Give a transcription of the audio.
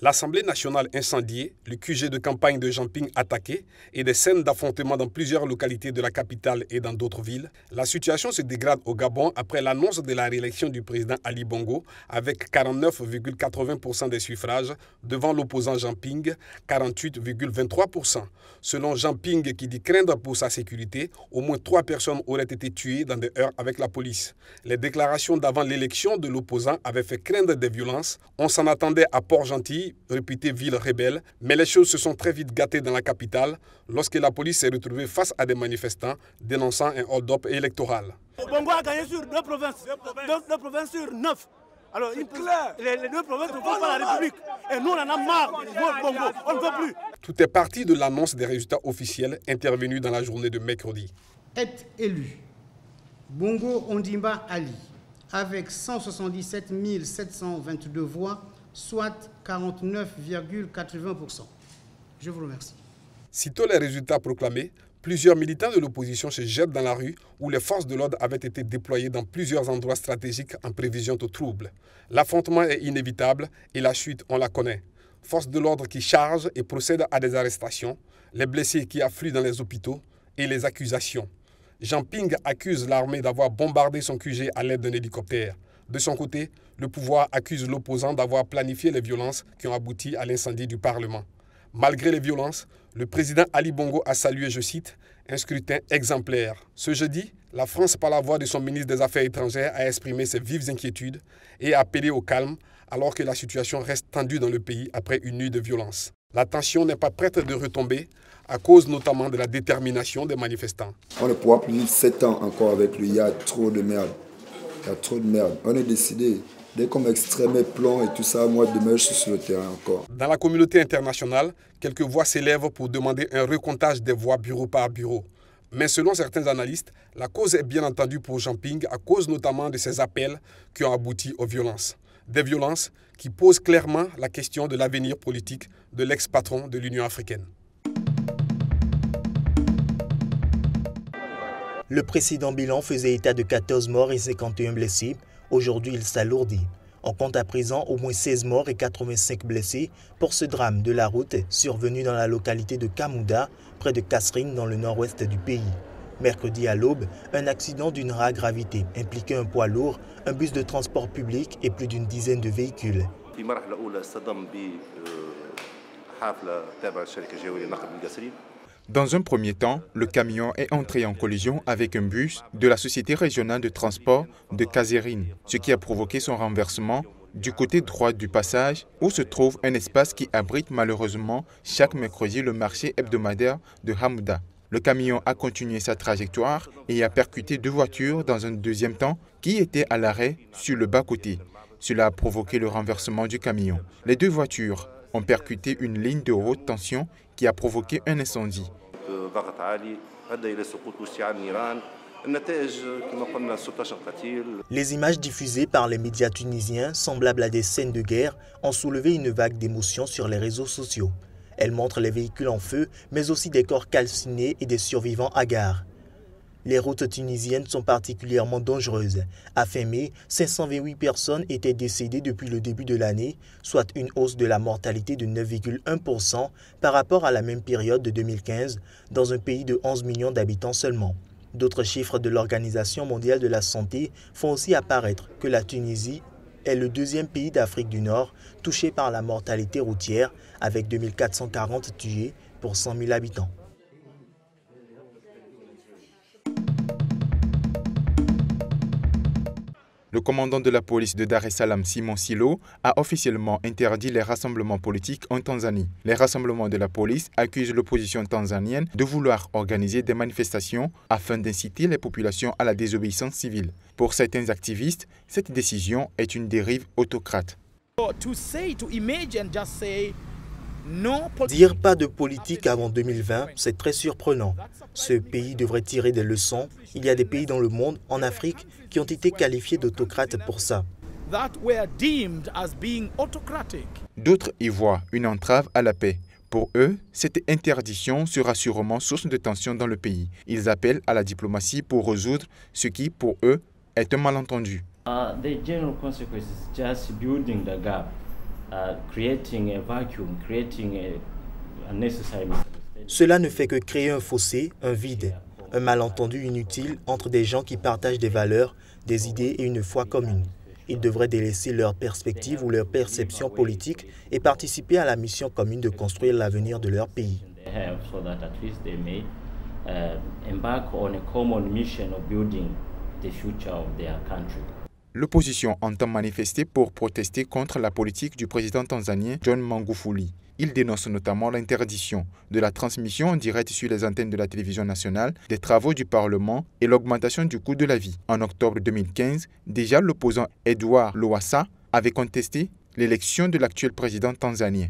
L'Assemblée nationale incendiée, le QG de campagne de Jean Ping attaqué et des scènes d'affrontement dans plusieurs localités de la capitale et dans d'autres villes, la situation se dégrade au Gabon après l'annonce de la réélection du président Ali Bongo avec 49,80% des suffrages devant l'opposant Jean Ping, 48,23%. Selon Jean Ping qui dit craindre pour sa sécurité, au moins 3 personnes auraient été tuées dans des heurts avec la police. Les déclarations d'avant l'élection de l'opposant avaient fait craindre des violences. On s'en attendait à Port-Gentil, réputée ville rebelle, mais les choses se sont très vite gâtées dans la capitale lorsque la police s'est retrouvée face à des manifestants dénonçant un hold-up électoral. Bongo a gagné sur 2 provinces, 2 provinces sur 9. Alors, les 2 provinces ne font pas la République. Et nous, on en a marre. Bongo, on ne veut plus. Tout est parti de l'annonce des résultats officiels intervenus dans la journée de mercredi. Est élu Bongo Ondimba Ali avec 177 722 voix, soit 49,80%. Je vous remercie. Sitôt les résultats proclamés, plusieurs militants de l'opposition se jettent dans la rue où les forces de l'ordre avaient été déployées dans plusieurs endroits stratégiques en prévision de troubles. L'affrontement est inévitable et la chute, on la connaît. Forces de l'ordre qui chargent et procèdent à des arrestations, les blessés qui affluent dans les hôpitaux et les accusations. Jean Ping accuse l'armée d'avoir bombardé son QG à l'aide d'un hélicoptère. De son côté, le pouvoir accuse l'opposant d'avoir planifié les violences qui ont abouti à l'incendie du Parlement. Malgré les violences, le président Ali Bongo a salué, je cite, « un scrutin exemplaire ». Ce jeudi, la France, par la voix de son ministre des Affaires étrangères, a exprimé ses vives inquiétudes et a appelé au calme alors que la situation reste tendue dans le pays après une nuit de violence. La tension n'est pas prête de retomber à cause notamment de la détermination des manifestants. On ne pourra plus vivre 7 ans encore avec lui, il y a trop de merde. Il y a trop de merde. On est décidé. Dès qu'on m'extrait mes plans et tout ça, moi demain je suis sur le terrain encore. Dans la communauté internationale, quelques voix s'élèvent pour demander un recomptage des voix bureau par bureau. Mais selon certains analystes, la cause est bien entendu pour Jean Ping à cause notamment de ses appels qui ont abouti aux violences. Des violences qui posent clairement la question de l'avenir politique de l'ex-patron de l'Union africaine. Le précédent bilan faisait état de 14 morts et 51 blessés. Aujourd'hui, il s'alourdit. On compte à présent au moins 16 morts et 85 blessés pour ce drame de la route survenu dans la localité de Kamouda, près de Kasserine, dans le nord-ouest du pays. Mercredi à l'aube, un accident d'une rare gravité impliquait un poids lourd, un bus de transport public et plus d'une dizaine de véhicules. Dans un premier temps, le camion est entré en collision avec un bus de la Société régionale de transport de Kasserine, ce qui a provoqué son renversement du côté droit du passage où se trouve un espace qui abrite malheureusement chaque mercredi le marché hebdomadaire de Hamouda. Le camion a continué sa trajectoire et a percuté 2 voitures dans un deuxième temps qui étaient à l'arrêt sur le bas-côté. Cela a provoqué le renversement du camion. Les 2 voitures ont percuté une ligne de haute tension qui a provoqué un incendie. Les images diffusées par les médias tunisiens, semblables à des scènes de guerre, ont soulevé une vague d'émotions sur les réseaux sociaux. Elles montrent les véhicules en feu, mais aussi des corps calcinés et des survivants hagards. Les routes tunisiennes sont particulièrement dangereuses. À fin mai, 528 personnes étaient décédées depuis le début de l'année, soit une hausse de la mortalité de 9,1% par rapport à la même période de 2015, dans un pays de 11 millions d'habitants seulement. D'autres chiffres de l'Organisation mondiale de la santé font aussi apparaître que la Tunisie est le 2e pays d'Afrique du Nord touché par la mortalité routière, avec 2440 tués pour 100 000 habitants. Le commandant de la police de Dar es Salaam, Simon Silo, a officiellement interdit les rassemblements politiques en Tanzanie. Les rassemblements de la police accusent l'opposition tanzanienne de vouloir organiser des manifestations afin d'inciter les populations à la désobéissance civile. Pour certains activistes, cette décision est une dérive autocrate. Dire pas de politique avant 2020, c'est très surprenant. Ce pays devrait tirer des leçons. Il y a des pays dans le monde, en Afrique, qui ont été qualifiés d'autocrates pour ça. D'autres y voient une entrave à la paix. Pour eux, cette interdiction sera sûrement source de tension dans le pays. Ils appellent à la diplomatie pour résoudre ce qui, pour eux, est un malentendu. Cela ne fait que créer un fossé, un vide, un malentendu inutile entre des gens qui partagent des valeurs, des idées et une foi commune. Ils devraient délaisser leurs perspectives ou leurs perceptions politiques et participer à la mission commune de construire l'avenir de leur pays. L'opposition entend manifester pour protester contre la politique du président tanzanien John Magufuli. Il dénonce notamment l'interdiction de la transmission en direct sur les antennes de la télévision nationale des travaux du Parlement et l'augmentation du coût de la vie. En octobre 2015, déjà l'opposant Edward Lowassa avait contesté l'élection de l'actuel président tanzanien.